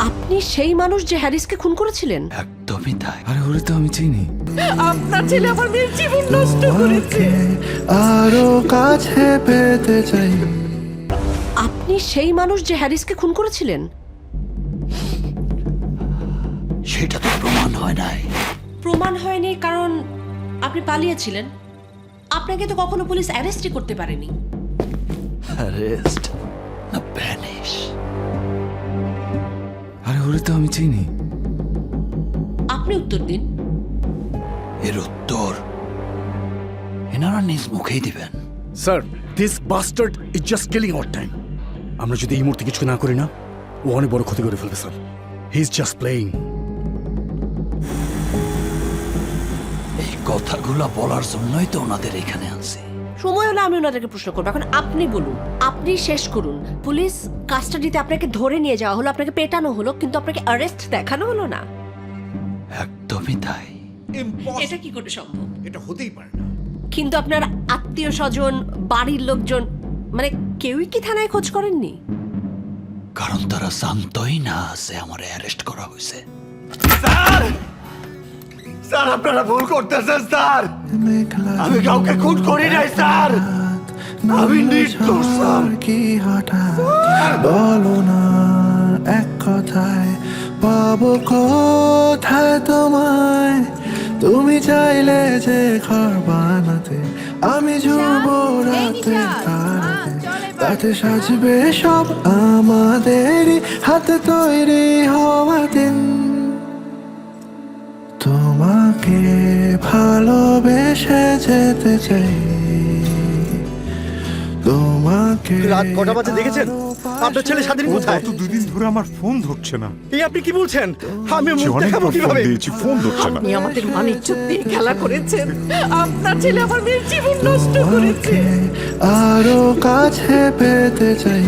আপনি সেই মানুষ যে হ্যারিসকে খুন করেছিলেন? একদমই তাই। আরে ওরে তো আমি চিনি। আপনার ছেলে আমার মেয়ের জীবন নষ্ট করেছে। আরো কাছে পেতে চাই। আপনি সেই মানুষ যে হ্যারিসকে খুন করেছিলেন? সেটা তো প্রমাণ হয় নাই। প্রমাণ হয়নি কারণ আপনি পালিয়েছিলেন। আপনাকে তো কখনো পুলিশ অ্যারেস্টই করতে পারেনি। অ্যারেস্ট না ব্যানিশ। আরে ওরে তো আমি চিনি। আপনি উত্তর দিন। এর উত্তর এনারা নিজ মুখেই দিবেন। Sir, this bastard is just killing our time. আমরা যদি এই মুহূর্তে কিছু না করি না, ও অনেক বড় ক্ষতি করে ফেলবে sir. He is just playing. এই কথাগুলো বলার জন্যই তো ওনাদের এখানে আনছি। সময় হলে আমি ওনাদেরকে প্রশ্ন করবো। এখন আপনি বলুন, আপনি শেষ করুন। পুলিশ কাস্টাডিতে আপনাকে ধরে নিয়ে যাওয়া হলো, আপনাকে পেটানো হলো, কিন্তু আপনাকে অ্যারেস্ট দেখানো হলো না। একদমই তাই। এটা কি করে সম্ভব? এটা হতেই পারে না। কিন্তু আপনার আত্মীয় স্বজন, বাড়ির লোকজন, মানে কেউই কি থানায় খোঁজ করেননি? কারণ তারা জানতোই না যে আমার অ্যারেস্ট করা হয়েছে। স্যার, আপনারা ভুল করতেছেন স্যার। আমি কাউকে খুন করি নাই স্যার। আমি নির্দোষ স্যার। কি হঠাৎ বলো না এক কথায়, পাবো কোথায় তোমায়? তুমি চাইলে যে ঘর বানাতে, আমি যুব রাতে তারাতে, তাতে সাজবে সব আমাদেরই হাতে তৈরি হওয়া দিন। তোমাকে ভালোবেসে যেতে চাই, তোমাকে। রাত কটা বাজে দেখেছেন? আপনার ছেলে স্বাধীন কোথায়? গত দুদিন ধরে আমার ফোন ধরছে না। এই আপনি কি বলছেন? আমি মুখ অনেকবার দেখাবো ফোন কিভাবে? দিয়েছি, ফোন ধরছে না। আপনি আমাদের মানিজ্জত দিয়ে খেলা করেছেন। আপনার ছেলে আমার মেয়ের জীবন নষ্ট করেছে। আরো কাছে পেতে চাই।